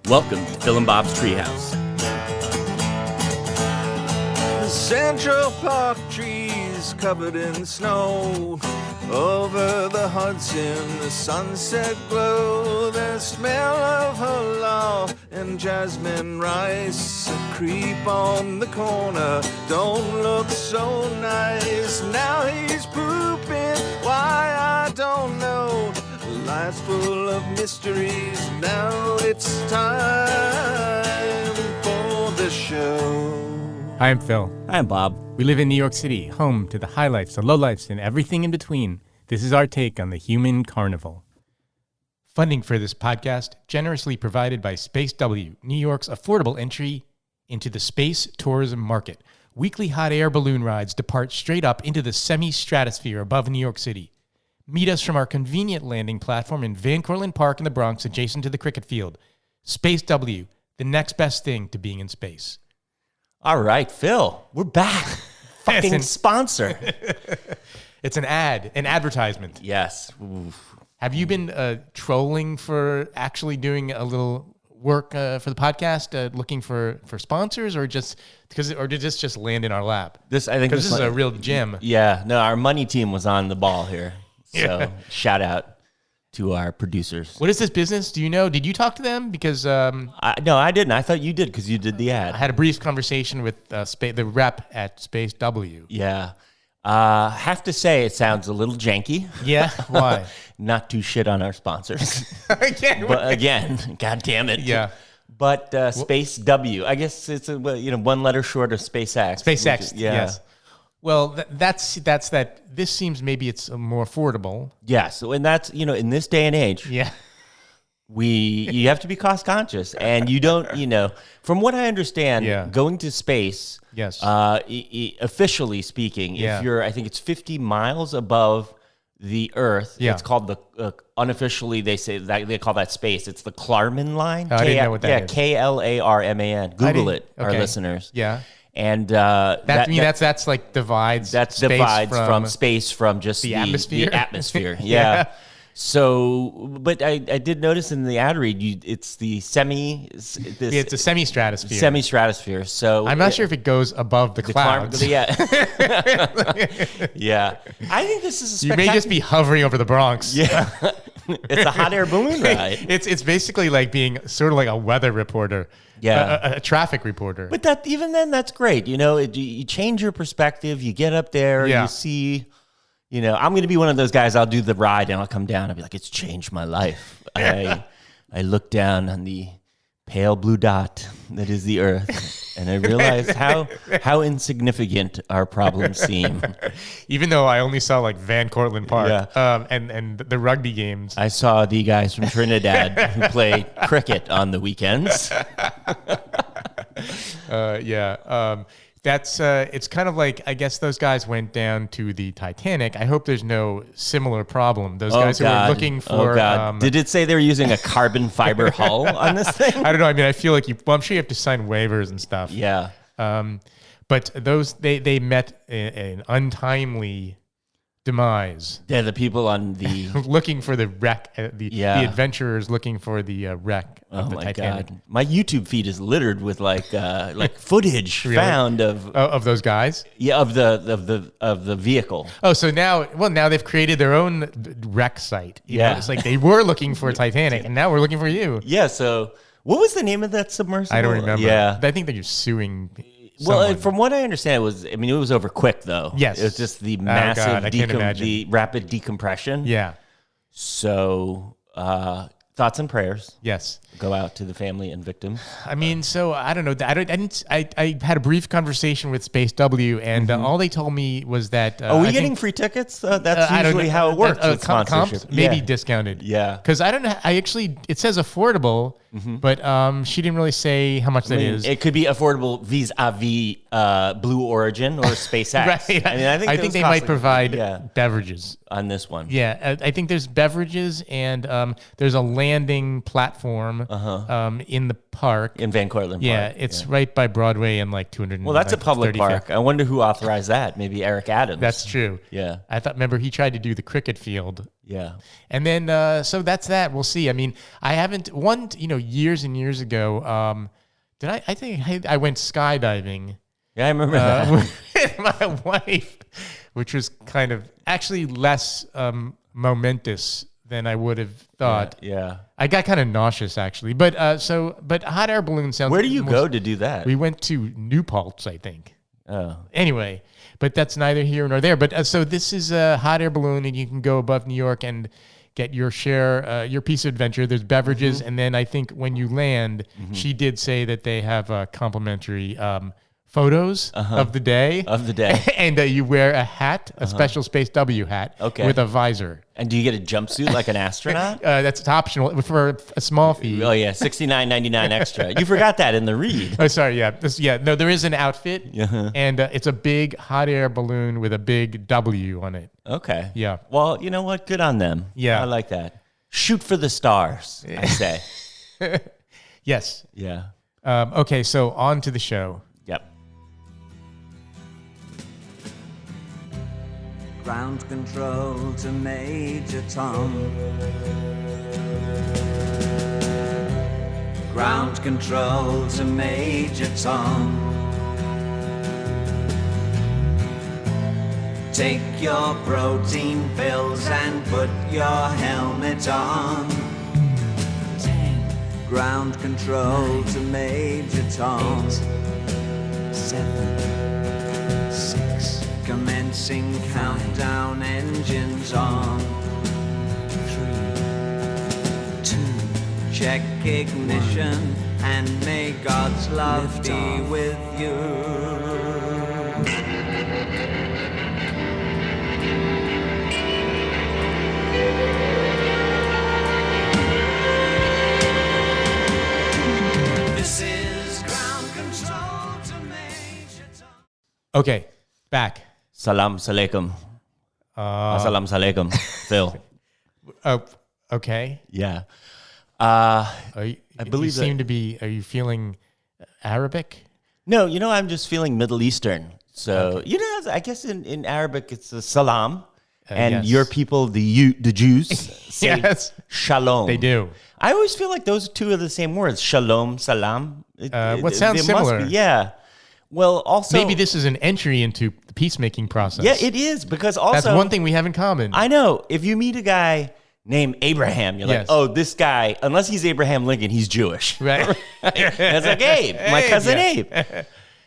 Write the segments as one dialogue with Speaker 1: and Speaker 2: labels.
Speaker 1: Welcome to Phil and Bob's Treehouse.
Speaker 2: The Central Park trees covered in snow. Over the Hudson, the sunset glow. The smell of halal and jasmine rice. A creep on the corner, don't look so nice. Now he's pooping, why I don't know. Life's full of mysteries, now it's time for the show.
Speaker 3: Hi, I'm Phil.
Speaker 1: Hi, I'm Bob.
Speaker 3: We live in New York City, home to the highlights, the lowlights, and everything in between. This is our take on the human carnival. Funding for this podcast generously provided by Space W, New York's affordable entry into the space tourism market. Weekly hot air balloon rides depart straight up into the semi-stratosphere above New York City. Meet us from our convenient landing platform in Van Cortlandt Park in the Bronx, adjacent to the cricket field. Space W, the next best thing to being in space.
Speaker 1: All right, Phil, we're back. Fucking sponsor.
Speaker 3: It's an ad, an advertisement.
Speaker 1: Yes. Oof.
Speaker 3: Have you been trolling for actually doing a little work for the podcast, looking for sponsors, or did this just land in our lap?
Speaker 1: I think
Speaker 3: this is a real gem.
Speaker 1: Yeah. No, our money team was on the ball here. So shout out to our producers.
Speaker 3: What is this business? Do you know? Did you talk to them? Because
Speaker 1: No, I didn't. I thought you did because you did the ad.
Speaker 3: I had a brief conversation with the rep at Space W.
Speaker 1: Yeah. Have to say it sounds a little janky.
Speaker 3: Yeah? Why?
Speaker 1: Not to shit on our sponsors.
Speaker 3: Again,
Speaker 1: but again, God damn it.
Speaker 3: Yeah.
Speaker 1: But Space W, I guess it's one letter short of SpaceX.
Speaker 3: SpaceX,
Speaker 1: yeah.
Speaker 3: Yes. Well, that's that. This seems maybe it's more affordable.
Speaker 1: Yeah. So, and that's, in this day and age.
Speaker 3: Yeah.
Speaker 1: You have to be cost conscious, and you don't, from what I understand, going to space,
Speaker 3: yes,
Speaker 1: officially speaking, if you're, I think it's 50 miles above the Earth, it's called the, unofficially they say that they call that space. It's the Klarman line.
Speaker 3: I didn't know what that is.
Speaker 1: Klarman. Google it, our listeners.
Speaker 3: Yeah.
Speaker 1: And
Speaker 3: that's like divides.
Speaker 1: That
Speaker 3: space
Speaker 1: divides from space from just
Speaker 3: the atmosphere.
Speaker 1: The atmosphere, yeah. So, but I did notice in the ad read, it's the
Speaker 3: it's a semi-stratosphere.
Speaker 1: Semi-stratosphere. So
Speaker 3: I'm not sure if it goes above the clouds.
Speaker 1: Yeah. Yeah. I think this is
Speaker 3: You may just be hovering over the Bronx.
Speaker 1: Yeah. It's a hot air balloon ride.
Speaker 3: It's basically like being sort of like a weather reporter.
Speaker 1: Yeah.
Speaker 3: A traffic reporter.
Speaker 1: But even then, that's great. You change your perspective. You get up there. You see... I'm going to be one of those guys. I'll do the ride and I'll come down. I'll be like, it's changed my life. I look down on the pale blue dot that is the Earth, and I realized how insignificant our problems seem.
Speaker 3: Even though I only saw like Van Cortlandt Park and the rugby games.
Speaker 1: I saw the guys from Trinidad who play cricket on the weekends.
Speaker 3: That's it's kind of like, I guess those guys went down to the Titanic. I hope there's no similar problem. Those guys who were looking for...
Speaker 1: Did it say they were using a carbon fiber hull on this thing?
Speaker 3: I don't know. I mean, I feel like I'm sure you have to sign waivers and stuff.
Speaker 1: Yeah.
Speaker 3: But those, they met an untimely demise.
Speaker 1: Yeah, the people on the...
Speaker 3: looking for the wreck, the adventurers looking for the wreck of the Titanic.
Speaker 1: God. My YouTube feed is littered with like footage found
Speaker 3: of those guys.
Speaker 1: Yeah, of the vehicle.
Speaker 3: Oh, so now they've created their own wreck site. You know? It's like they were looking for Titanic, and now we're looking for you.
Speaker 1: Yeah. So what was the name of that submersible?
Speaker 3: I don't remember.
Speaker 1: Yeah,
Speaker 3: I think they're suing.
Speaker 1: Well, from what I understand, it was over quick though.
Speaker 3: Yes,
Speaker 1: it was just the massive, the rapid decompression.
Speaker 3: Yeah.
Speaker 1: So, thoughts and prayers.
Speaker 3: Yes,
Speaker 1: go out to the family and victims.
Speaker 3: I mean, so I don't know. I had a brief conversation with Space W, and all they told me was that.
Speaker 1: Are we getting free tickets? That's usually how it works with sponsorship.
Speaker 3: Maybe discounted.
Speaker 1: Yeah.
Speaker 3: Because I don't know. It says affordable, but she didn't really say how much that is.
Speaker 1: It could be affordable vis-a-vis Blue Origin or SpaceX.
Speaker 3: Right.
Speaker 1: I mean,
Speaker 3: I think they might provide beverages
Speaker 1: on this one.
Speaker 3: Yeah, I think there's beverages and there's a landing platform in the park.
Speaker 1: In Van Cortlandt Park.
Speaker 3: Yeah, it's right by Broadway and like 200.
Speaker 1: Well, that's a public park. I wonder who authorized that. Maybe Eric Adams.
Speaker 3: That's true.
Speaker 1: Yeah.
Speaker 3: Remember he tried to do the cricket field.
Speaker 1: Yeah.
Speaker 3: And then, so that's that. We'll see. I mean, I haven't, years and years ago, I think I went skydiving.
Speaker 1: Yeah, I remember that.
Speaker 3: With my wife, which was kind of actually less momentous than I would have thought.
Speaker 1: Yeah.
Speaker 3: I got kind of nauseous actually, but hot air balloon sounds.
Speaker 1: Where do you go to do that?
Speaker 3: We went to New Paltz, I think.
Speaker 1: Oh.
Speaker 3: Anyway, but that's neither here nor there. But so this is a hot air balloon, and you can go above New York and get your share, your piece of adventure. There's beverages, and then I think when you land, she did say that they have complimentary photos of the day. And you wear a hat, a special Space W hat with a visor.
Speaker 1: And do you get a jumpsuit like an astronaut?
Speaker 3: That's optional for a small fee.
Speaker 1: Oh, yeah, $69.99 extra. You forgot that in the read.
Speaker 3: Oh, sorry, yeah. No, there is an outfit, and it's a big hot air balloon with a big W on it.
Speaker 1: Okay.
Speaker 3: Yeah.
Speaker 1: Well, you know what? Good on them.
Speaker 3: Yeah.
Speaker 1: I like that. Shoot for the stars, I say.
Speaker 3: Yes.
Speaker 1: Yeah.
Speaker 3: Okay, so on to the show.
Speaker 1: Yep.
Speaker 2: Ground control to Major Tom. Ground control to Major Tom. Take your protein pills and put your helmet on. 10. Ground control 9, to Major Tom. 8, 7, 6. Commencing 5, countdown, engines on. 3, 2. Check ignition 1, and may God's love be off with you. This is ground control to Major Tom.
Speaker 3: Okay, back.
Speaker 1: Salam alaikum. Salam alaikum, Phil.
Speaker 3: Oh, okay.
Speaker 1: Yeah.
Speaker 3: I believe you seem
Speaker 1: that,
Speaker 3: to be. Are you feeling Arabic?
Speaker 1: No, I'm just feeling Middle Eastern. So I guess in Arabic it's a salam, and
Speaker 3: yes.
Speaker 1: your people, the Jews, say
Speaker 3: yes,
Speaker 1: shalom.
Speaker 3: They do.
Speaker 1: I always feel like those two are the same words. Shalom, salam.
Speaker 3: What sounds similar?
Speaker 1: Yeah. Well, also
Speaker 3: maybe this is an entry into the peacemaking process.
Speaker 1: Yeah, it is, because also
Speaker 3: that's one thing we have in common.
Speaker 1: I know. If you meet a guy named Abraham, you're like, oh, this guy, unless he's Abraham Lincoln, he's Jewish.
Speaker 3: Right.
Speaker 1: It's like Abe, my cousin Abe.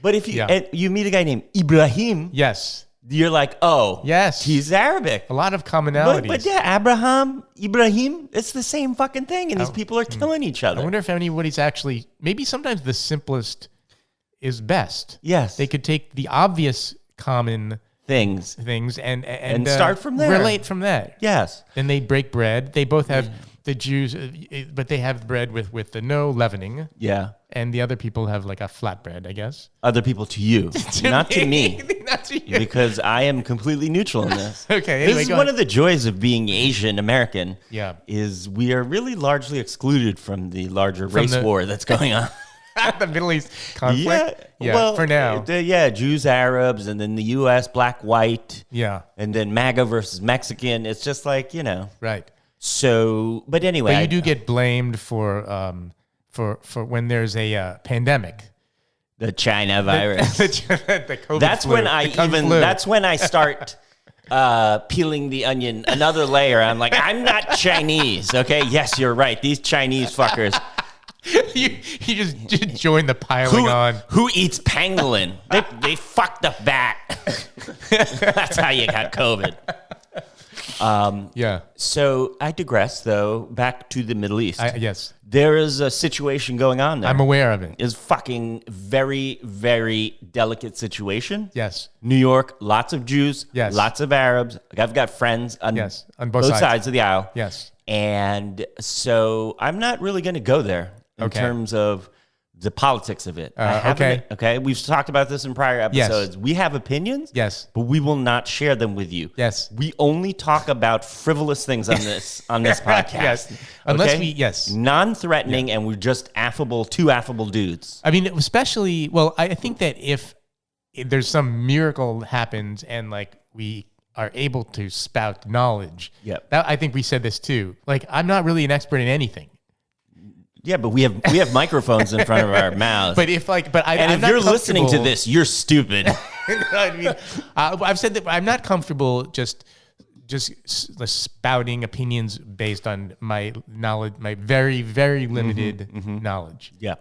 Speaker 1: But if you meet a guy named Ibrahim,
Speaker 3: yes,
Speaker 1: you're like, oh,
Speaker 3: yes,
Speaker 1: he's Arabic.
Speaker 3: A lot of commonalities.
Speaker 1: But yeah, Ibrahim, it's the same fucking thing, and these people are killing each other.
Speaker 3: I wonder if anybody's actually, maybe sometimes the simplest is best.
Speaker 1: Yes.
Speaker 3: They could take the obvious common
Speaker 1: things
Speaker 3: and
Speaker 1: start from there.
Speaker 3: Relate from that.
Speaker 1: Yes.
Speaker 3: Then they break bread. They both have the Jews, but they have bread with the no leavening.
Speaker 1: Yeah.
Speaker 3: And the other people have like a flatbread, I guess.
Speaker 1: Other people to you, not to me.
Speaker 3: Not to you.
Speaker 1: Because I am completely neutral in this.
Speaker 3: Okay. Anyway,
Speaker 1: this is one of the joys of being Asian American.
Speaker 3: Yeah.
Speaker 1: Is we are really largely excluded from the larger race war that's going on.
Speaker 3: The Middle East conflict? Yeah,
Speaker 1: well,
Speaker 3: for now.
Speaker 1: Jews, Arabs, and then the U.S., black, white.
Speaker 3: Yeah.
Speaker 1: And then MAGA versus Mexican. It's just like,
Speaker 3: Right.
Speaker 1: So, but anyway.
Speaker 3: But you do get blamed for when there's a pandemic.
Speaker 1: The China virus.
Speaker 3: The COVID
Speaker 1: that's
Speaker 3: flu.
Speaker 1: That's when I start peeling the onion another layer. I'm like, I'm not Chinese, okay? Yes, you're right. These Chinese fuckers.
Speaker 3: you just join the piling on.
Speaker 1: Who eats pangolin? They fucked a bat. That's how you got COVID.
Speaker 3: Yeah.
Speaker 1: So I digress, though. Back to the Middle East.
Speaker 3: Yes.
Speaker 1: There is a situation going on there.
Speaker 3: I'm aware of it.
Speaker 1: It's fucking very, very delicate situation.
Speaker 3: Yes.
Speaker 1: New York, lots of Jews.
Speaker 3: Yes.
Speaker 1: Lots of Arabs. Like I've got friends on
Speaker 3: both
Speaker 1: sides of the aisle.
Speaker 3: Yes.
Speaker 1: And so I'm not really going to go there in terms of the politics of it.
Speaker 3: Okay.
Speaker 1: We've talked about this in prior episodes. Yes. We have opinions.
Speaker 3: Yes.
Speaker 1: But we will not share them with you.
Speaker 3: Yes.
Speaker 1: We only talk about frivolous things on this podcast.
Speaker 3: Yes. Unless
Speaker 1: non-threatening, and we're just two affable dudes.
Speaker 3: I mean, especially, I think that if there's some miracle happens and like we are able to spout knowledge.
Speaker 1: Yep.
Speaker 3: I think we said this too. Like, I'm not really an expert in anything.
Speaker 1: Yeah, but we have microphones in front of our mouths.
Speaker 3: But if
Speaker 1: you're listening to this, you're stupid.
Speaker 3: I mean, I've said that I'm not comfortable just spouting opinions based on my knowledge, my very, very limited knowledge.
Speaker 1: Yeah.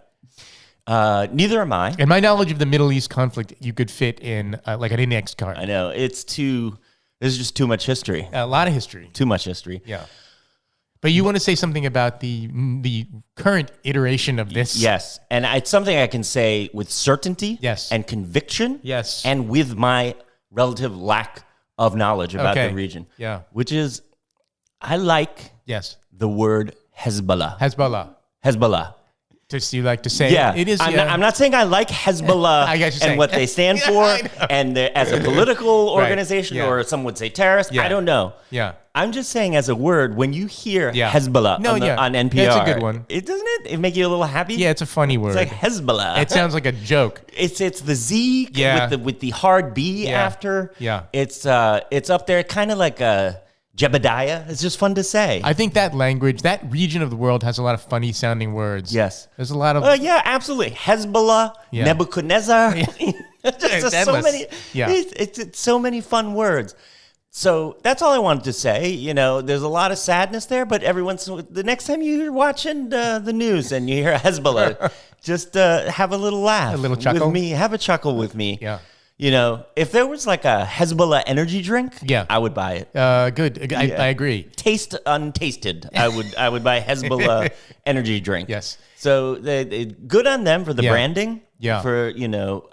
Speaker 1: Neither am I.
Speaker 3: And my knowledge of the Middle East conflict, you could fit in like an index card.
Speaker 1: I know. There's just too much history.
Speaker 3: A lot of history.
Speaker 1: Too much history.
Speaker 3: Yeah. But you want to say something about the current iteration of this?
Speaker 1: Yes, and it's something I can say with certainty,
Speaker 3: yes,
Speaker 1: and conviction,
Speaker 3: yes,
Speaker 1: and with my relative lack of knowledge about the region,
Speaker 3: yeah,
Speaker 1: which is, I like the word Hezbollah.
Speaker 3: Hezbollah. You like to say it is.
Speaker 1: I'm not saying I like Hezbollah and what they stand for, and as a political organization, or some would say terrorist. I don't know.
Speaker 3: Yeah.
Speaker 1: I'm just saying, as a word, when you hear Hezbollah on NPR,
Speaker 3: it's a good one.
Speaker 1: Doesn't it make you a little happy?
Speaker 3: Yeah, it's a funny word.
Speaker 1: It's like Hezbollah.
Speaker 3: It sounds like a joke.
Speaker 1: It's the Z with the hard B after.
Speaker 3: Yeah.
Speaker 1: It's up there, kind of like a Jebediah. It's just fun to say.
Speaker 3: I think that language, that region of the world has a lot of funny sounding words.
Speaker 1: Yes.
Speaker 3: There's a lot of...
Speaker 1: yeah, absolutely. Hezbollah, Nebuchadnezzar. Just so many. Yeah. It's so many fun words. So that's all I wanted to say. There's a lot of sadness there, but the next time you're watching the news and you hear Hezbollah, just have a little laugh.
Speaker 3: A little chuckle?
Speaker 1: With me. Have a chuckle with me.
Speaker 3: Yeah.
Speaker 1: If there was like a Hezbollah energy drink, I would buy it.
Speaker 3: Good. I agree.
Speaker 1: Taste untasted. I would buy Hezbollah energy drink.
Speaker 3: Yes.
Speaker 1: So good on them for the branding.
Speaker 3: Yeah.
Speaker 1: For,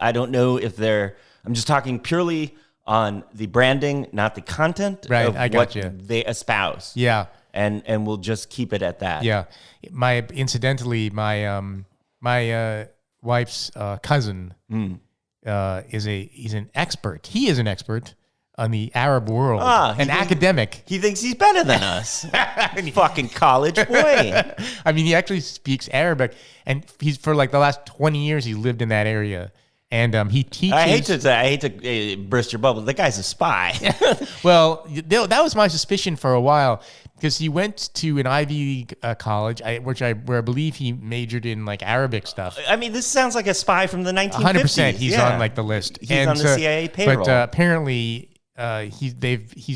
Speaker 1: I don't know if I'm just talking purely on the branding, not the content of what they espouse.
Speaker 3: Yeah.
Speaker 1: And we'll just keep it at that.
Speaker 3: Yeah. Incidentally, my wife's cousin he's an expert. He is an expert on the Arab world. An academic.
Speaker 1: He thinks he's better than us. Fucking college boy.
Speaker 3: I mean, he actually speaks Arabic, and he's for like the last 20 years he lived in that area. And he teaches. I
Speaker 1: hate to burst your bubble. The guy's a spy.
Speaker 3: Well, that was my suspicion for a while, because he went to an Ivy college, where I believe he majored in like Arabic stuff.
Speaker 1: I mean, this sounds like a spy from the 1950s.
Speaker 3: 100%. He's on like the list.
Speaker 1: He's on the CIA payroll.
Speaker 3: But apparently, he's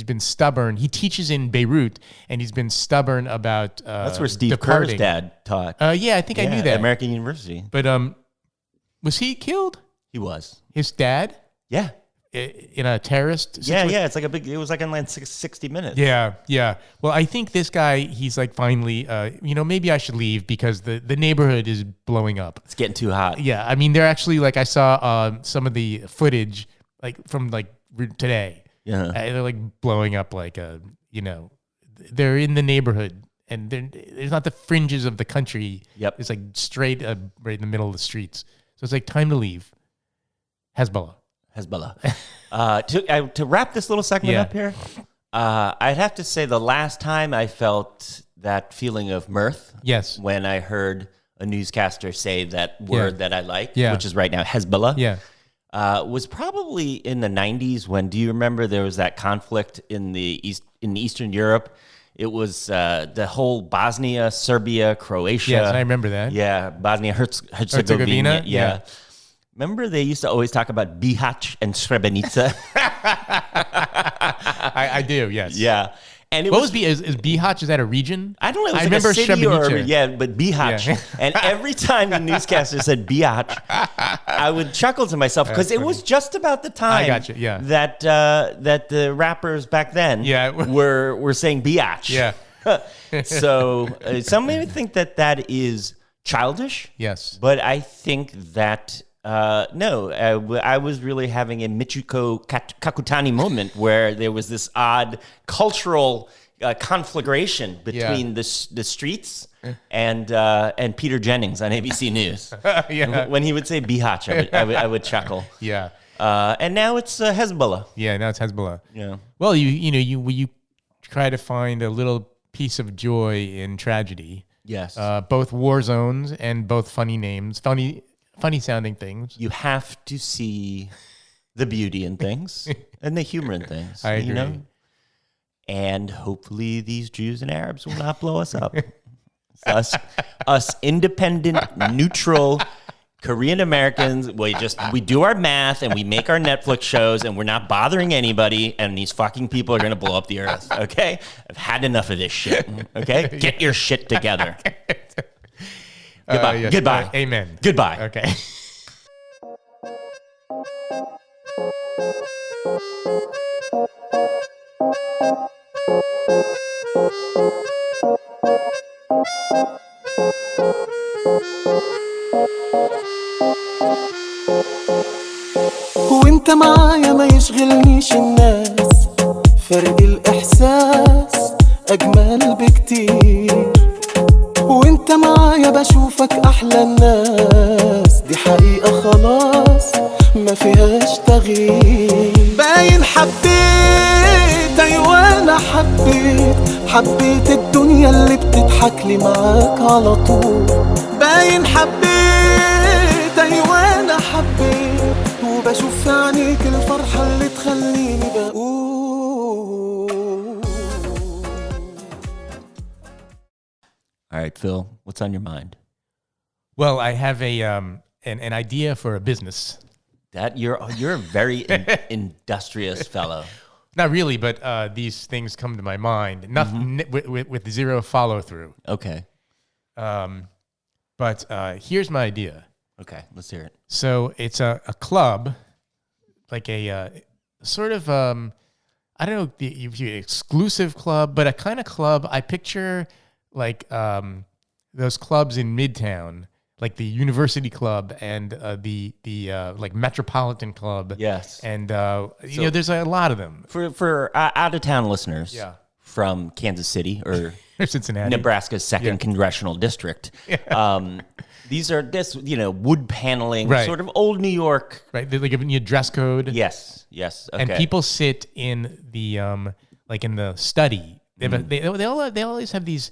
Speaker 3: been stubborn. He teaches in Beirut, and he's been stubborn about.
Speaker 1: That's where Steve Kerr's dad taught.
Speaker 3: Yeah, I think I knew that.
Speaker 1: American University.
Speaker 3: But was he killed?
Speaker 1: He was.
Speaker 3: His dad?
Speaker 1: Yeah.
Speaker 3: In a terrorist situation?
Speaker 1: Yeah. It was like in like 60 Minutes.
Speaker 3: Yeah. Well, I think this guy, he's like finally, maybe I should leave because the neighborhood is blowing up.
Speaker 1: It's getting too hot.
Speaker 3: Yeah. I mean, they're actually, like, I saw some of the footage like from like today.
Speaker 1: Yeah.
Speaker 3: They're like blowing up like, they're in the neighborhood. And there's not the fringes of the country.
Speaker 1: Yep.
Speaker 3: It's like straight right in the middle of the streets. So it's like time to leave. Hezbollah.
Speaker 1: To wrap this little segment up here, I'd have to say the last time I felt that feeling of mirth, when I heard a newscaster say that word that I like, which is right now Hezbollah, was probably in the 90s. When, do you remember there was that conflict in Eastern Europe? It was the whole Bosnia, Serbia, Croatia.
Speaker 3: Yes, I remember that.
Speaker 1: Yeah, Bosnia Herzegovina. Yeah. Remember, they used to always talk about Bihac and Srebrenica.
Speaker 3: I do, yes.
Speaker 1: Yeah. And
Speaker 3: is Bihac? Is that a region?
Speaker 1: I don't know. It was I remember a city but Bihac. Yeah. And every time the newscaster said Bihac, I would chuckle to myself because it was just about the time that the rappers back then were saying Bihac.
Speaker 3: Yeah.
Speaker 1: So some may think that is childish.
Speaker 3: Yes.
Speaker 1: But I think that no, I was really having a Michiko Kakutani moment where there was this odd cultural conflagration between the streets and Peter Jennings on ABC News. When he would say Bihac, I would chuckle.
Speaker 3: Yeah.
Speaker 1: And now it's Hezbollah.
Speaker 3: Yeah, now it's Hezbollah.
Speaker 1: Yeah.
Speaker 3: Well, you try to find a little piece of joy in tragedy.
Speaker 1: Yes.
Speaker 3: Both war zones and both funny names, funny sounding things.
Speaker 1: You have to see the beauty in things and the humor in things.
Speaker 3: I agree.
Speaker 1: And hopefully these Jews and Arabs will not blow us up. Us independent, neutral Korean Americans, we do our math and we make our Netflix shows and we're not bothering anybody, and these fucking people are going to blow up the earth, okay? I've had enough of this shit, okay? Get your shit together. Goodbye.
Speaker 3: Yes.
Speaker 1: Goodbye.
Speaker 3: Amen.
Speaker 1: Goodbye.
Speaker 3: Okay.
Speaker 4: وانت معايا ما يشغلنيش الناس، فرق الإحساس أجمل بكتير. وانت معايا بشوفك أحلى الناس، دي حقيقة خلاص ما فيهاش تغيير. باين حبيت، أيوة أنا حبيت الدنيا اللي بتضحك لي معاك على طول. باين حبيت، أيوة أنا حبيت، وبشوف في عينيك الفرحة اللي تخليني بقول.
Speaker 1: All right, Phil, what's on your mind?
Speaker 3: Well, I have an idea for a business.
Speaker 1: That you're a very industrious fellow.
Speaker 3: Not really, but these things come to my mind. Nothing with zero follow through.
Speaker 1: Okay.
Speaker 3: But here's my idea.
Speaker 1: Okay, let's hear it.
Speaker 3: So it's a club, like a sort of I don't know if you exclusive club, but a kind of club. I picture like those clubs in Midtown, like the University Club and the like Metropolitan Club.
Speaker 1: Yes.
Speaker 3: And there's a lot of them.
Speaker 1: For out of town listeners,
Speaker 3: Yeah.
Speaker 1: from Kansas City or
Speaker 3: Cincinnati,
Speaker 1: Nebraska's second congressional district. These are wood paneling,
Speaker 3: Right.
Speaker 1: sort of old New York.
Speaker 3: right? They're giving you a dress code.
Speaker 1: Yes. Okay.
Speaker 3: And people sit in the like in the study. They always have these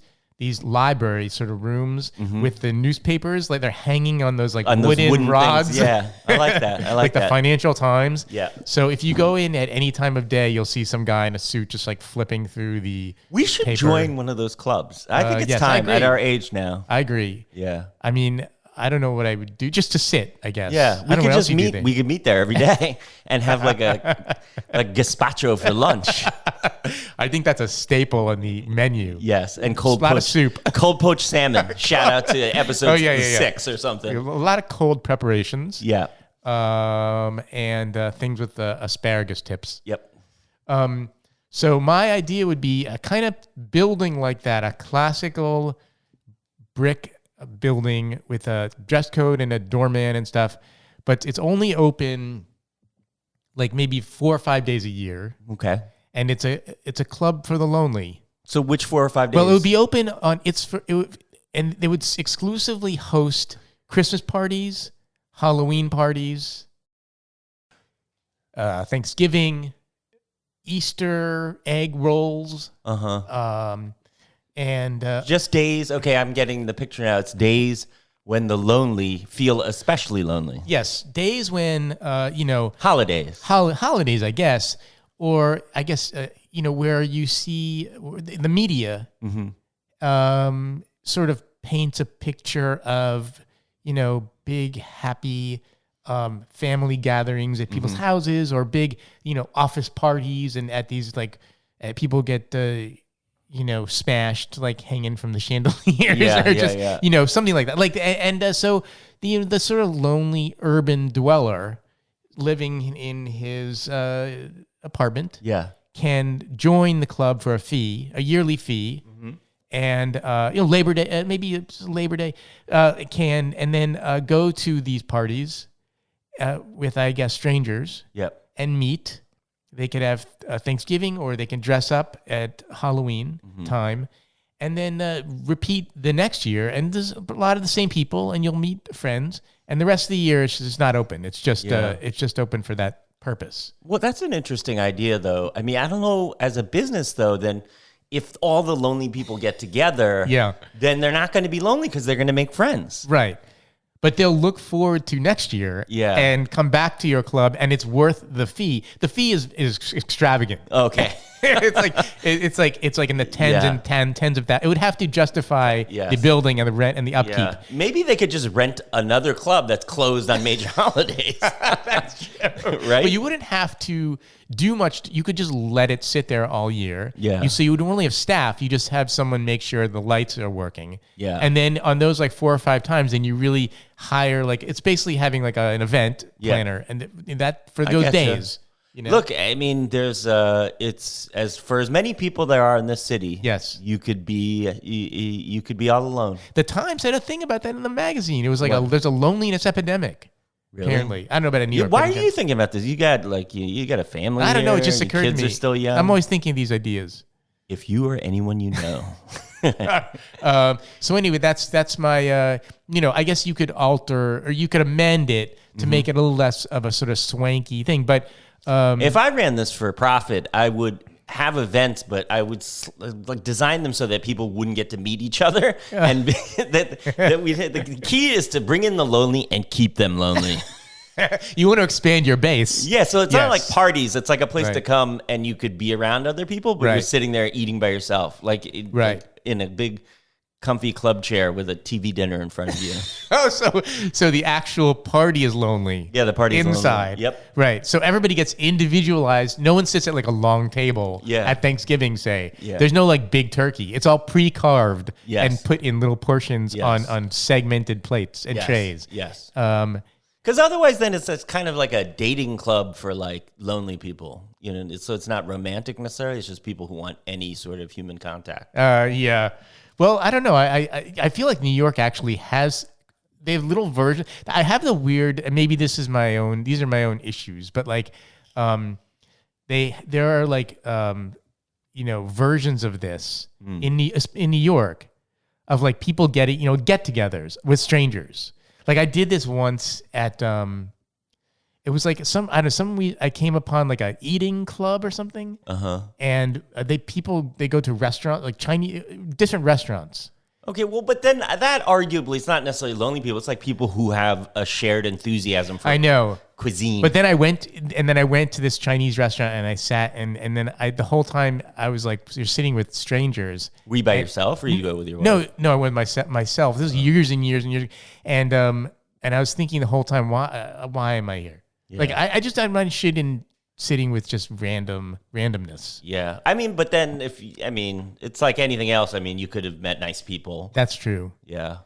Speaker 3: library sort of rooms with the newspapers, like they're hanging on those
Speaker 1: On those
Speaker 3: wooden rods.
Speaker 1: things. Yeah, I like that. I like
Speaker 3: the
Speaker 1: that.
Speaker 3: Financial Times.
Speaker 1: Yeah.
Speaker 3: So if you go in at any time of day, you'll see some guy in a suit just like flipping through the
Speaker 1: We should
Speaker 3: paper.
Speaker 1: join one of those clubs. I think it's
Speaker 3: yes, I
Speaker 1: time
Speaker 3: agree.
Speaker 1: at our age now.
Speaker 3: I agree.
Speaker 1: Yeah.
Speaker 3: I mean, I don't know what I would do just to sit, I guess.
Speaker 1: Yeah,
Speaker 3: I don't know
Speaker 1: we could
Speaker 3: what else
Speaker 1: just
Speaker 3: you do
Speaker 1: meet.
Speaker 3: there.
Speaker 1: We could meet there every day and have like a gazpacho for lunch.
Speaker 3: I think that's a staple on the menu.
Speaker 1: Yes, and cold
Speaker 3: lot of
Speaker 1: poached
Speaker 3: soup.
Speaker 1: cold poached salmon. Shout out to episode
Speaker 3: yeah.
Speaker 1: 6 or
Speaker 3: A
Speaker 1: something.
Speaker 3: lot of cold preparations.
Speaker 1: Yeah.
Speaker 3: And things with asparagus tips.
Speaker 1: Yep.
Speaker 3: So my idea would be a kind of building like that, a classical brick building with a dress code and a doorman and stuff, but it's only open like maybe 4 or 5 days a year,
Speaker 1: Okay.
Speaker 3: and it's a club for the lonely.
Speaker 1: So which 4 or 5 days?
Speaker 3: Well, it would be open on and they would exclusively host Christmas parties, Halloween parties, Thanksgiving, Easter egg rolls. And
Speaker 1: just days. Okay, I'm getting the picture now. It's days when the lonely feel especially lonely.
Speaker 3: yes, days when
Speaker 1: Holidays.
Speaker 3: holidays, I guess, or I guess where you see the media sort of paints a picture of big happy family gatherings at people's houses, or big office parties, and at these people get smashed, like hanging from the chandeliers, or just something like that. Like, and so the sort of lonely urban dweller living in his apartment, can join the club for a yearly fee, and Labor Day, maybe it's Labor Day, and then go to these parties with, I guess, strangers,
Speaker 1: Yep.
Speaker 3: and meet. They could have Thanksgiving, or they can dress up at Halloween time, and then repeat the next year. And there's a lot of the same people, and you'll meet friends. And the rest of the year, it's just not open. It's just open for that purpose.
Speaker 1: Well, that's an interesting idea, though. I mean, I don't know, as a business, though, then if all the lonely people get together, then they're not going to be lonely because they're going to make friends.
Speaker 3: Right. But they'll look forward to next year and come back to your club, and it's worth the fee. The fee is extravagant.
Speaker 1: Okay.
Speaker 3: it's like in the tens of that. It would have to justify the building and the rent and the upkeep.
Speaker 1: Yeah. Maybe they could just rent another club that's closed on major holidays.
Speaker 3: That's true.
Speaker 1: Right?
Speaker 3: But you wouldn't have to do much. You could just let it sit there all year.
Speaker 1: Yeah.
Speaker 3: So you would only have staff. You just have someone make sure the lights are working.
Speaker 1: Yeah.
Speaker 3: And then on those like 4 or 5 times, then you really hire, like, it's basically having like an event planner, and that for those days. You know?
Speaker 1: Look, I mean, there's it's as many people there are in this city.
Speaker 3: Yes,
Speaker 1: you could be all alone.
Speaker 3: The Times had a thing about that in the magazine. It was like there's a loneliness epidemic.
Speaker 1: Really?
Speaker 3: Apparently, I don't know about a New York.
Speaker 1: Why are you thinking about this? You got you got a family.
Speaker 3: I don't know.
Speaker 1: Here,
Speaker 3: it just occurred to me.
Speaker 1: Kids are still young.
Speaker 3: I'm always thinking these ideas.
Speaker 1: If you or anyone you know.
Speaker 3: So anyway, that's my. I guess you could alter, or you could amend it to make it a little less of a sort of swanky thing, but.
Speaker 1: If I ran this for profit, I would have events, but I would design them so that people wouldn't get to meet each other. And the key is to bring in the lonely and keep them lonely.
Speaker 3: You want to expand your base.
Speaker 1: Yeah, so it's not like parties. It's like a place to come and you could be around other people, but you're sitting there eating by yourself, like in a big comfy club chair with a TV dinner in front of you.
Speaker 3: So the actual party is lonely.
Speaker 1: Yeah, the party is
Speaker 3: inside.
Speaker 1: Lonely. Yep.
Speaker 3: Right. So everybody gets individualized. No one sits at like a long table at Thanksgiving, say. Yeah. There's no like big turkey. It's all pre-carved and put in little portions on segmented plates and trays.
Speaker 1: Yes. Because otherwise then it's kind of like a dating club for like lonely people. You know, so it's not romantic necessarily. It's just people who want any sort of human contact.
Speaker 3: Yeah. Well, I don't know. I feel like New York actually they have little versions. I have the weird, and maybe these are my own issues, but like, there are like, versions of this in New York of like people get-togethers with strangers. Like I did this once at, it was like I came upon like an eating club or something. And they go to restaurants, like Chinese, different restaurants.
Speaker 1: Okay, well, but then that arguably, it's not necessarily lonely people. It's like people who have a shared enthusiasm for cuisine.
Speaker 3: But then I went to this Chinese restaurant and I sat and then the whole time I was like, you're sitting with strangers.
Speaker 1: Were you by yourself or you go with your wife?
Speaker 3: No, I went myself. This was years and years and years. And I was thinking the whole time, why am I here? Yeah. Like I just don't mind shit in sitting with just randomness.
Speaker 1: Yeah. I mean, but then it's like anything else. I mean, you could have met nice people.
Speaker 3: That's true.
Speaker 1: Yeah.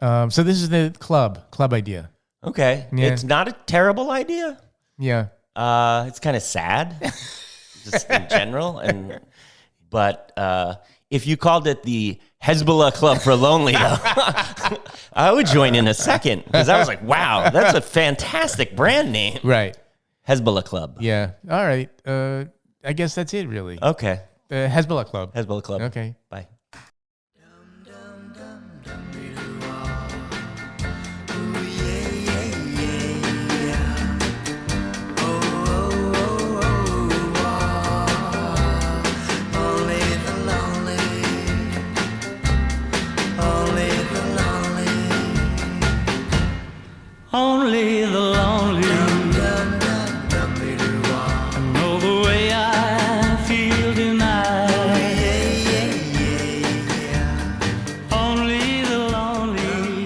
Speaker 3: So this is the club idea.
Speaker 1: Okay. Yeah. It's not a terrible idea.
Speaker 3: Yeah.
Speaker 1: It's kind of sad just in general. But if you called it the Hezbollah Club for Lonely, I would join in a second because I was like, wow, that's a fantastic brand name.
Speaker 3: Right.
Speaker 1: Hezbollah Club.
Speaker 3: Yeah. All right. I guess that's it, really.
Speaker 1: Okay.
Speaker 3: The Hezbollah Club.
Speaker 1: Hezbollah Club.
Speaker 3: Okay.
Speaker 1: Bye.
Speaker 5: Only the lonely know the way I feel tonight. Only the lonely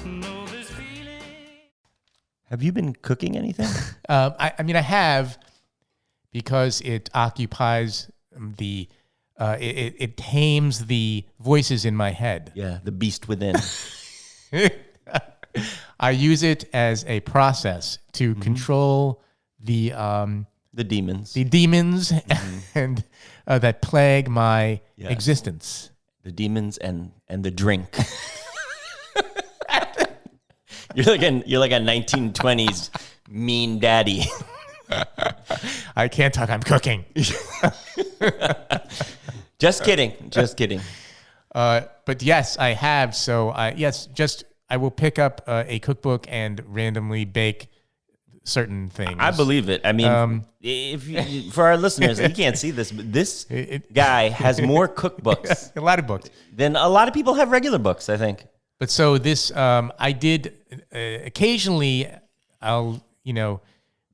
Speaker 5: know this feeling.
Speaker 1: Have you been cooking anything?
Speaker 3: I have, because it occupies it tames the voices in my head.
Speaker 1: Yeah, the beast within.
Speaker 3: I use it as a process to control the
Speaker 1: demons.
Speaker 3: The demons and that plague my existence.
Speaker 1: The demons and the drink. You're like a 1920s mean daddy.
Speaker 3: I can't talk. I'm cooking.
Speaker 1: Just kidding.
Speaker 3: But yes, I have. So I will pick up a cookbook and randomly bake certain things.
Speaker 1: I believe it. I mean, for our listeners, you can't see this, but this guy has more cookbooks.
Speaker 3: A lot of books.
Speaker 1: Than a lot of people have regular books, I think.
Speaker 3: But so this, I did occasionally,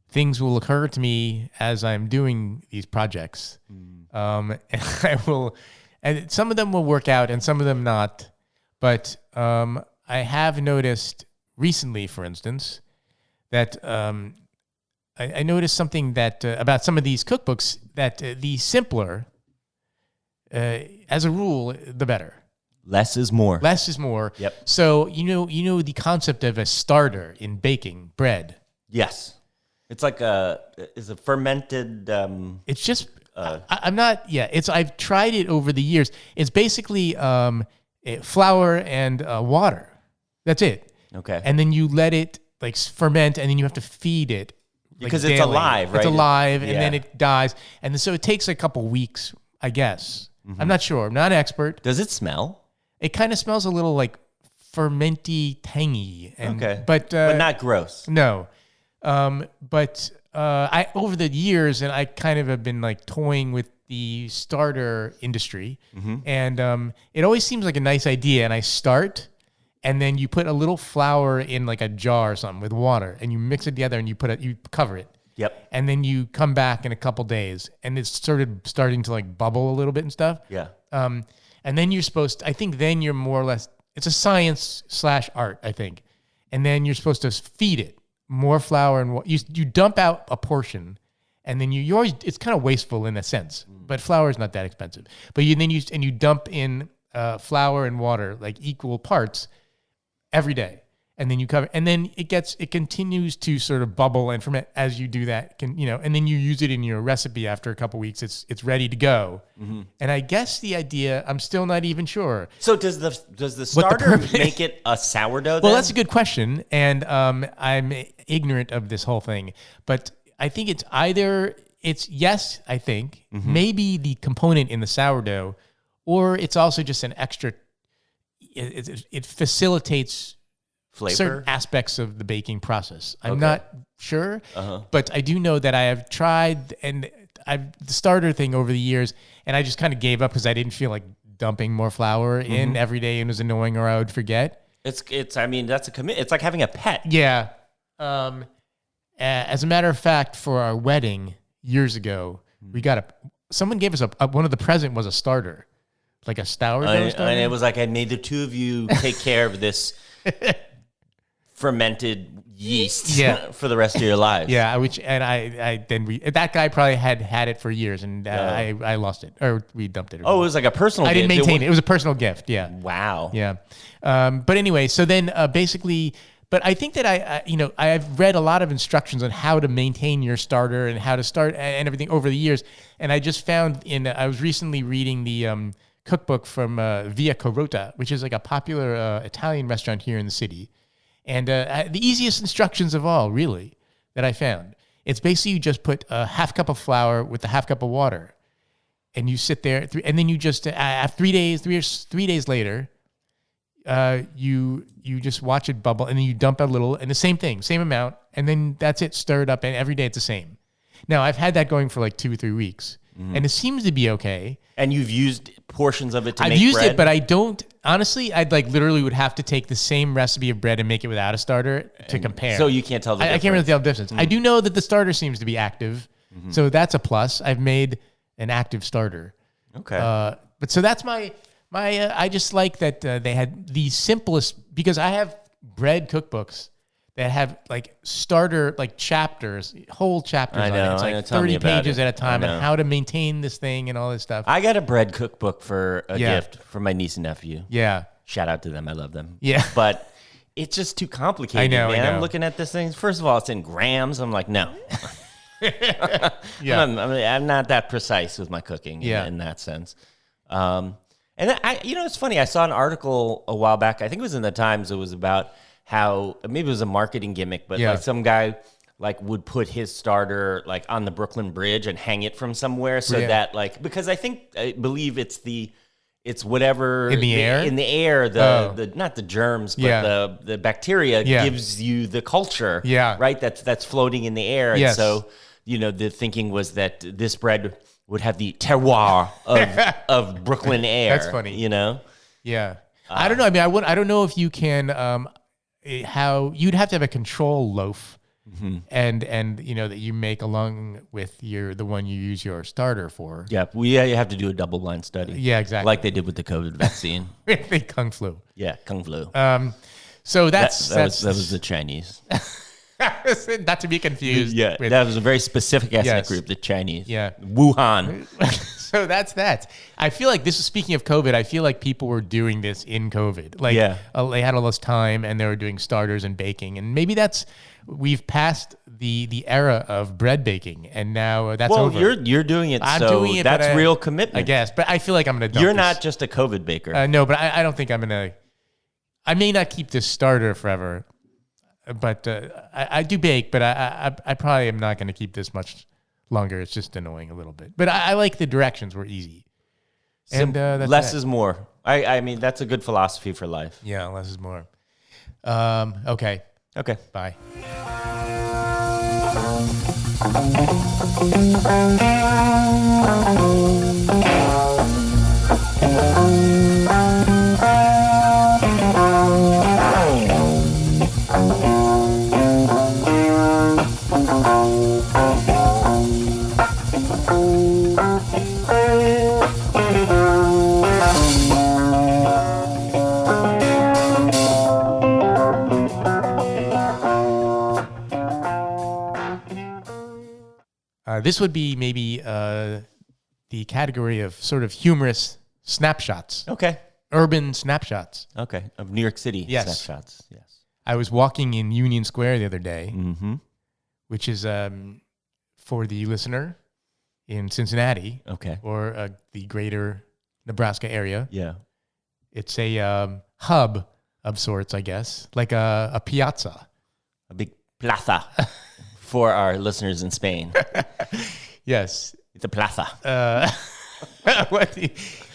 Speaker 3: things will occur to me as I'm doing these projects. And and some of them will work out and some of them not. But I have noticed recently, for instance, that I noticed something that about some of these cookbooks that the simpler, as a rule, the better.
Speaker 1: Less is more.
Speaker 3: Less is more.
Speaker 1: Yep.
Speaker 3: So you know the concept of a starter in baking bread.
Speaker 1: Yes, it's like is a fermented.
Speaker 3: It's just I'm not. Yeah, it's I've tried it over the years. It's basically flour and water. That's it.
Speaker 1: Okay.
Speaker 3: And then you let it like ferment, and then you have to feed it
Speaker 1: because it's alive, right?
Speaker 3: It's alive, and then it dies, and then, so it takes a couple weeks, I guess. Mm-hmm. I'm not sure. I'm not an expert.
Speaker 1: Does it smell?
Speaker 3: It kind of smells a little like fermenty, tangy, but
Speaker 1: not gross.
Speaker 3: No, but I over the years, and I kind of have been like toying with the starter industry, and it always seems like a nice idea. And I start, and then you put a little flour in like a jar or something with water, and you mix it together, and you cover it.
Speaker 1: Yep.
Speaker 3: And then you come back in a couple days, and it's starting to like bubble a little bit and stuff.
Speaker 1: Yeah.
Speaker 3: And then you're supposed to, I think then you're more or less, it's a science/art, I think. And then you're supposed to feed it more flour and you dump out a portion, and then you always, it's kind of wasteful in a sense, but flour is not that expensive. But you dump in flour and water, like equal parts every day. And then you cover, and then it continues to sort of bubble and ferment as you do that. And then you use it in your recipe after a couple weeks. It's ready to go. Mm-hmm. And I guess the idea, I'm still not even sure.
Speaker 1: So does the starter make it a sourdough?
Speaker 3: Well, that's a good question, and I'm ignorant of this whole thing. But I think it's yes. I think maybe the component in the sourdough, or it's also just an extra. It facilitates
Speaker 1: flavor?
Speaker 3: Certain aspects of the baking process. I'm not sure, but I do know that I have tried the starter thing over the years, and I just kind of gave up because I didn't feel like dumping more flour in every day, and it was annoying, or I would forget.
Speaker 1: It's. I mean, that's a commit. It's like having a pet.
Speaker 3: Yeah. As a matter of fact, for our wedding years ago, we got someone gave us one of the present was a starter, like a sourdough starter.
Speaker 1: And it was like, I made the two of you take care of this fermented yeast for the rest of your lives.
Speaker 3: Yeah, that guy probably had it for years, and I lost it, or we dumped it.
Speaker 1: It was like a personal gift.
Speaker 3: I didn't maintain it. It was a personal gift, yeah.
Speaker 1: Wow.
Speaker 3: Yeah. But anyway, so then basically, but I think that I've read a lot of instructions on how to maintain your starter and how to start and everything over the years, and I just found I was recently reading the cookbook from Via Carota, which is like a popular Italian restaurant here in the city. And the easiest instructions of all, really, that I found. It's basically you just put a half cup of flour with a half cup of water, and you sit there, and then you just 3 days later, you just watch it bubble, and then you dump a little, and the same amount, and then that's it, stir it up, and every day it's the same. Now I've had that going for like 2 or 3 weeks, and it seems to be okay.
Speaker 1: And you've used portions of it to make bread?
Speaker 3: I've used it, but I don't. Honestly, I'd like literally would have to take the same recipe of bread and make it without a starter to compare.
Speaker 1: So you can't tell the difference.
Speaker 3: I can't really tell the difference. I do know that the starter seems to be active, so that's a plus. I've made an active starter.
Speaker 1: Okay.
Speaker 3: But so that's my I just like that they had the simplest, because I have bread cookbooks that have like starter, like chapters, whole chapters on it. It's like 30 pages at a time and how to maintain this thing and all this stuff.
Speaker 1: I got a bread cookbook for a gift for my niece and nephew.
Speaker 3: Yeah.
Speaker 1: Shout out to them. I love them.
Speaker 3: Yeah.
Speaker 1: But it's just too complicated.
Speaker 3: I know.
Speaker 1: I'm looking at this thing. First of all, it's in grams. I'm like, no.
Speaker 3: Yeah.
Speaker 1: I'm not that precise with my cooking in that sense. And it's funny. I saw an article a while back. I think it was in the Times. It was about how maybe it was a marketing gimmick, but like some guy like would put his starter like on the Brooklyn Bridge and hang it from somewhere so that like, because I believe it's whatever
Speaker 3: in the air,
Speaker 1: the not the germs, but the bacteria gives you the culture, right? That's floating in the air.
Speaker 3: Yes.
Speaker 1: And so, the thinking was that this bread would have the terroir of Brooklyn air.
Speaker 3: That's funny. Yeah. I don't know. I mean, I don't know if you can, how you'd have to have a control loaf. Mm-hmm. And that you make along with the one you use your starter for.
Speaker 1: Yeah, you have to do a double-blind study.
Speaker 3: Yeah, exactly.
Speaker 1: Like they did with the COVID vaccine.
Speaker 3: The Kung Flu.
Speaker 1: Yeah, Kung Flu.
Speaker 3: So that
Speaker 1: was the Chinese.
Speaker 3: Not to be confused.
Speaker 1: Yeah, that was a very specific ethnic group, the Chinese.
Speaker 3: Yeah.
Speaker 1: Wuhan.
Speaker 3: So that's that. I feel like this is, speaking of COVID, I feel like people were doing this in COVID. Like they had all this time and they were doing starters and baking. And maybe we've passed the era of bread baking, and now that's over.
Speaker 1: Well, you're doing it, I'm doing it, that's real commitment.
Speaker 3: I guess, but I feel like I'm going to dump
Speaker 1: You're
Speaker 3: this.
Speaker 1: not just a COVID baker.
Speaker 3: No, but I don't think I'm going to. I may not keep this starter forever, but I do bake, but I probably am not going to keep this much longer. It's just annoying a little bit. But I like the directions were easy. And that's
Speaker 1: less is more. I mean, that's a good philosophy for life.
Speaker 3: Yeah, less is more. Okay.
Speaker 1: Okay.
Speaker 3: Bye. This would be maybe the category of sort of humorous snapshots.
Speaker 1: Okay.
Speaker 3: Urban snapshots.
Speaker 1: Okay. Of New York City snapshots. Yes.
Speaker 3: I was walking in Union Square the other day, which is, for the listener, in Cincinnati.
Speaker 1: Okay.
Speaker 3: Or the greater Nebraska area.
Speaker 1: Yeah.
Speaker 3: It's a hub of sorts, I guess, like a piazza.
Speaker 1: A big plaza. For our listeners in Spain.
Speaker 3: Yes.
Speaker 1: It's a plaza.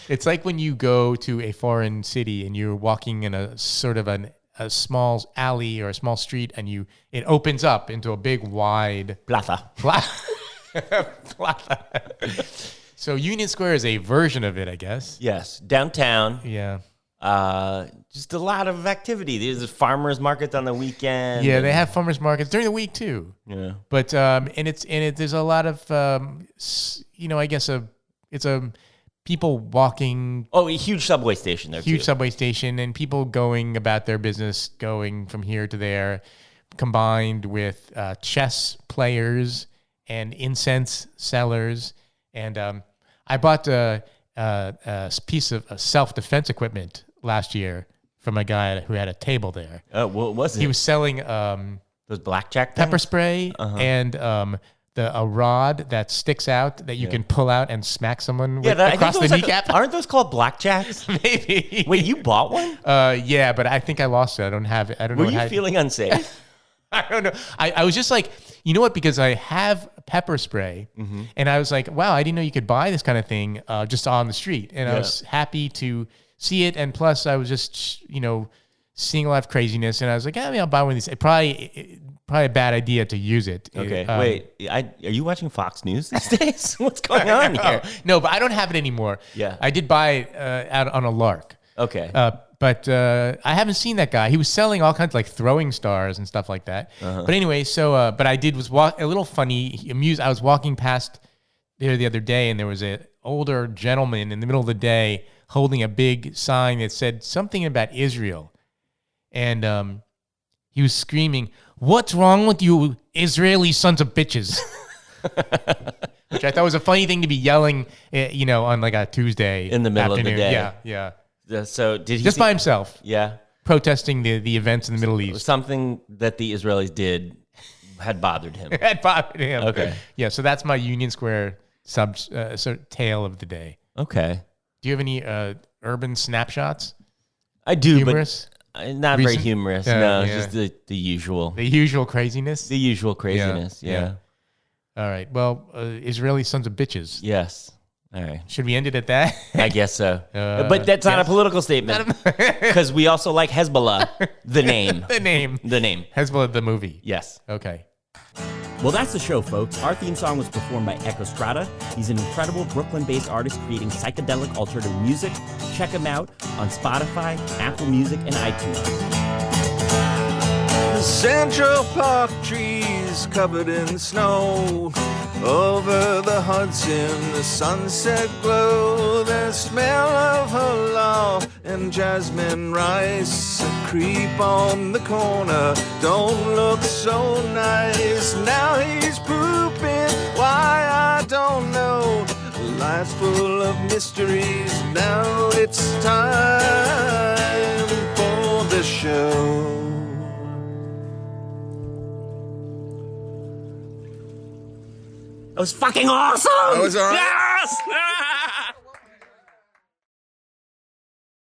Speaker 3: It's like when you go to a foreign city and you're walking in a sort of a small alley or a small street, and it opens up into a big wide
Speaker 1: plaza.
Speaker 3: Plaza. So Union Square is a version of it, I guess.
Speaker 1: Yes. Downtown.
Speaker 3: Yeah.
Speaker 1: Just a lot of activity. There's farmers markets on the weekend.
Speaker 3: Yeah, they have farmers markets during the week too.
Speaker 1: Yeah.
Speaker 3: But there's a lot of I guess it's a people walking.
Speaker 1: Oh, a huge subway station there.
Speaker 3: Huge subway station, and people going about their business, going from here to there, combined with chess players and incense sellers. And I bought a piece of self-defense equipment last year from a guy who had a table there.
Speaker 1: Oh, what was it?
Speaker 3: He was selling
Speaker 1: those blackjack
Speaker 3: pepper
Speaker 1: things?
Speaker 3: spray and a rod that sticks out that you can pull out and smack someone with across the kneecap.
Speaker 1: Aren't those called blackjacks?
Speaker 3: Maybe.
Speaker 1: Wait, you bought one?
Speaker 3: Yeah, but I think I lost it. I don't have it. I don't know.
Speaker 1: Were you feeling unsafe?
Speaker 3: I don't know. I was just like, you know what? Because I have pepper spray, and I was like, wow, I didn't know you could buy this kind of thing just on the street. And I was happy to see it. And plus, I was just, seeing a lot of craziness. And I was like, I'll buy one of these. Probably a bad idea to use it.
Speaker 1: Okay, wait. Are you watching Fox News these days? What's going on here?
Speaker 3: No, but I don't have it anymore.
Speaker 1: Yeah.
Speaker 3: I did buy it out on a lark.
Speaker 1: Okay.
Speaker 3: But I haven't seen that guy. He was selling all kinds of like throwing stars and stuff like that. But anyway, but I was a little funny, amused. I was walking past there the other day, and there was an older gentleman in the middle of the day holding a big sign that said something about Israel. And he was screaming, "What's wrong with you Israeli sons of bitches?" Which I thought was a funny thing to be yelling, on like a Tuesday
Speaker 1: in the middle
Speaker 3: afternoon.
Speaker 1: of the day.
Speaker 3: Yeah.
Speaker 1: So did he
Speaker 3: just by himself?
Speaker 1: Yeah.
Speaker 3: Protesting the events in the Middle East.
Speaker 1: Something that the Israelis did had bothered him.
Speaker 3: Had bothered him.
Speaker 1: Okay.
Speaker 3: Yeah. So that's my Union Square sort of tale of the day.
Speaker 1: Okay.
Speaker 3: Do you have any urban snapshots?
Speaker 1: I do,
Speaker 3: humorous?
Speaker 1: Not very humorous. No, just the usual.
Speaker 3: The usual craziness?
Speaker 1: The usual craziness, yeah.
Speaker 3: All right. Well, Israeli sons of bitches.
Speaker 1: Yes. All right.
Speaker 3: Should we end it at that?
Speaker 1: I guess so. But that's not a political statement. Because we also like Hezbollah, the name.
Speaker 3: The name. Hezbollah, the movie.
Speaker 1: Yes.
Speaker 3: Okay.
Speaker 6: Well, that's the show, folks. Our theme song was performed by Echo Strada. He's an incredible Brooklyn-based artist creating psychedelic alternative music. Check him out on Spotify, Apple Music, and iTunes.
Speaker 2: Central Park trees covered in snow. Over the Hudson, the sunset glow. The smell of halal and jasmine rice. Creep on the corner, don't look so nice. Now he's pooping, why I don't know. Life's full of mysteries, now it's time for the show.
Speaker 6: That was fucking awesome!
Speaker 2: That was all right.
Speaker 6: Yes!